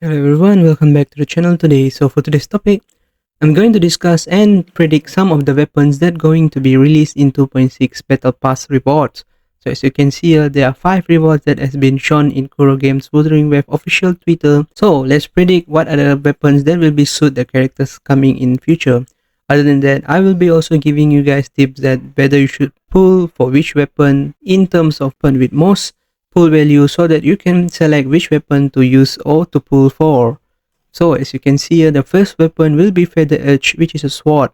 Hello everyone, welcome back to the channel today. So for today's topic, I'm going to discuss and predict some of the weapons that are going to be released in 2.6 Battle Pass rewards. So as you can see here, there are 5 rewards that has been shown in Kuro Games Wuthering Wave official Twitter. So let's predict what are the weapons that will be suit the characters coming in future. Other than that, I will be also giving you guys tips that whether you should pull for which weapon in terms of weapon with most pull value so that you can select which weapon to use or to pull for. So as you can see here, the first weapon will be Feather Edge, which is a sword.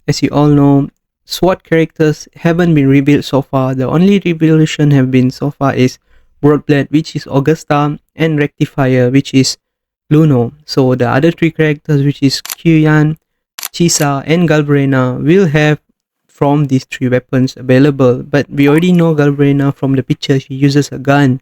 As you all know, sword characters haven't been revealed so far. The only revelation have been so far is Broadblade, which is Augusta, and Rectifier, which is Luno. So the other 3 characters, which is Kyuyan, Chisa, and Galbrena, will have from these 3 weapons available, but we already know Galbrena from the picture. She uses a gun,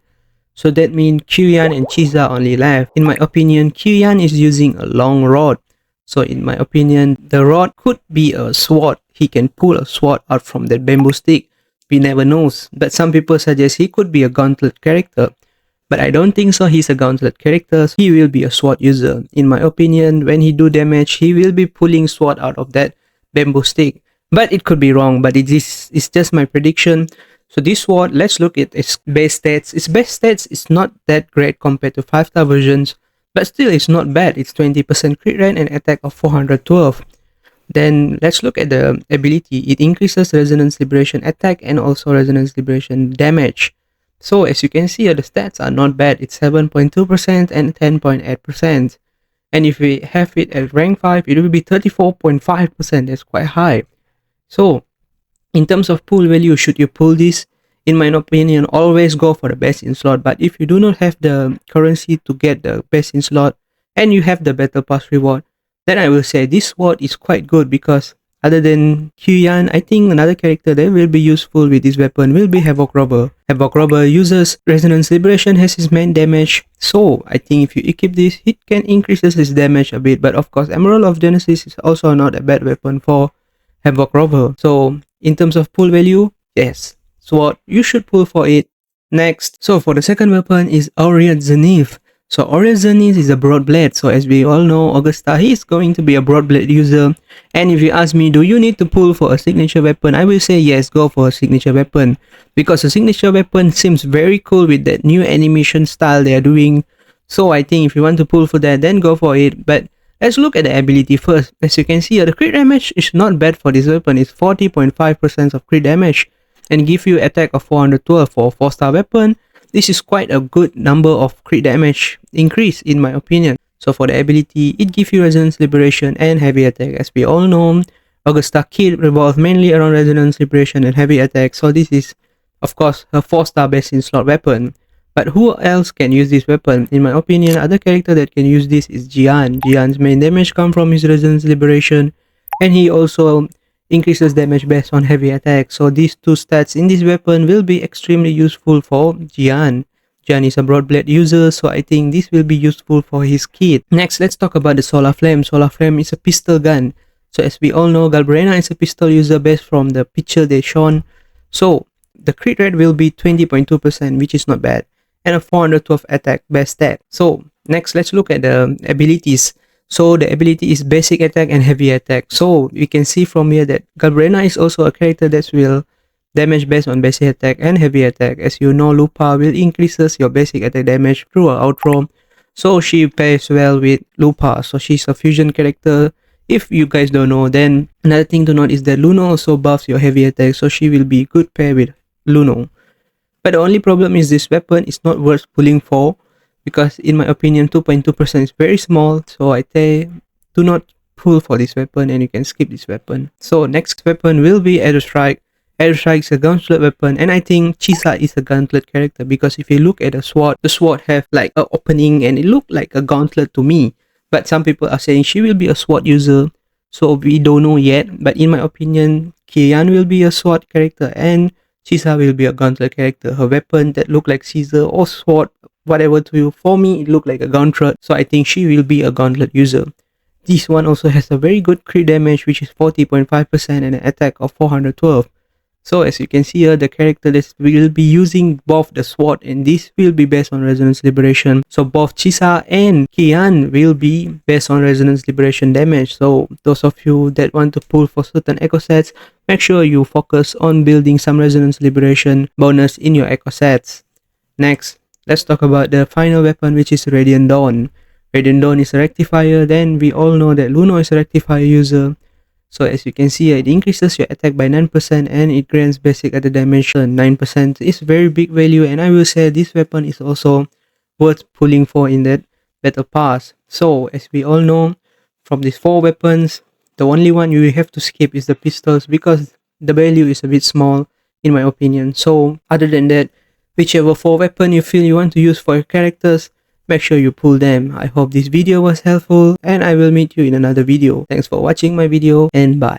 so that means Kyuyan and Chisa only left. In my opinion, Kyuyan is using a long rod, so in my opinion the rod could be a sword. He can pull a sword out from that bamboo stick. We never knows, but some people suggest he could be a gauntlet character, but I don't think so. He's a gauntlet character, so he will be a sword user. In my opinion, when he do damage, he will be pulling sword out of that bamboo stick, but it could be wrong. But it's just my prediction. So this sword, let's look at its base stats. Its base stats is not that great compared to 5-star versions, but still it's not bad. It's 20% crit rate and attack of 412. Then let's look at the ability. It increases resonance liberation attack and also resonance liberation damage. So as you can see here, the stats are not bad. It's 7.2% and 10.8%. And if we have it at rank 5, it will be 34.5%. That's quite high. So in terms of pull value, should you pull this? In my opinion, always go for the best in slot. But if you do not have the currency to get the best in slot and you have the battle pass reward, then I will say this sword is quite good, because other than Kyuyan, I think another character that will be useful with this weapon will be Havoc Robber. Havoc Robber uses Resonance Liberation as his main damage, so I think if you equip this, it can increase his damage a bit. But of course, Emerald of Genesis is also not a bad weapon for Havoc Robber. So in terms of pull value, yes, sword, you should pull for it. Next, so for the second weapon is Aureate Zenith. So Aureate Zenith is a broadblade. So as we all know, Augusta, he is going to be a broadblade user. And if you ask me, do you need to pull for a signature weapon? I will say yes, go for a signature weapon, because a signature weapon seems very cool with that new animation style they are doing. So I think if you want to pull for that, then go for it. But let's look at the ability first. As you can see, the crit damage is not bad for this weapon. It's 40.5% of crit damage and give you attack of 412 for a 4-star weapon. This is quite a good number of crit damage increase in my opinion. So for the ability, it gives you Resonance Liberation and Heavy Attack. As we all know, Augusta kit revolves mainly around Resonance Liberation and Heavy Attack. So this is, of course, a 4-star best in slot weapon. But who else can use this weapon? In my opinion, other character that can use this is Jian. Jian's main damage comes from his Resonance Liberation, and he also increases damage based on heavy attack. So these 2 stats in this weapon will be extremely useful for Jian. Jian is a broadblade user, so I think this will be useful for his kit. Next, let's talk about the Solar Flame. Solar Flame is a pistol gun. So as we all know, Galbrena is a pistol user based from the picture they shown. So the crit rate will be 20.2%, which is not bad, and a 412 attack base stat. So next, let's look at the abilities. So the ability is basic attack and heavy attack. So we can see from here that Galbrena is also a character that will damage based on basic attack and heavy attack. As you know, Lupa will increases your basic attack damage through her outro. So she pairs well with Lupa. So she's a fusion character. If you guys don't know, then another thing to note is that Luno also buffs your heavy attack. So she will be good pair with Luno. But the only problem is this weapon is not worth pulling for, because in my opinion 2.2% is very small. So I say do not pull for this weapon and you can skip this weapon. So next weapon will be Aerostrike. Aerostrike is a gauntlet weapon, and I think Chisa is a gauntlet character, because if you look at the sword have like an opening and it looked like a gauntlet to me. But some people are saying she will be a sword user, so we don't know yet. But in my opinion, Kian will be a sword character and Chisa will be a gauntlet character. Her weapon that look like Caesar or sword, whatever to you, for me it looked like a gauntlet, so I think she will be a gauntlet user. This one also has a very good crit damage, which is 40.5%, and an attack of 412. So as you can see here, the character list will be using both the sword, and this will be based on Resonance Liberation. So both Chisa and Kian will be based on Resonance Liberation damage. So those of you that want to pull for certain echo sets, make sure you focus on building some Resonance Liberation bonus in your echo sets. Next, let's talk about the final weapon, which is Radiant Dawn. Radiant Dawn is a rectifier. Then we all know that Luno is a rectifier user. So as you can see, it increases your attack by 9% and it grants basic added damage 9%. It's very big value, and I will say this weapon is also worth pulling for in that battle pass. So as we all know, from these 4 weapons, the only one you have to skip is the pistols because the value is a bit small in my opinion. So other than that, whichever 4 weapon you feel you want to use for your characters, make sure you pull them. I hope this video was helpful, and I will meet you in another video. Thanks for watching my video, and bye.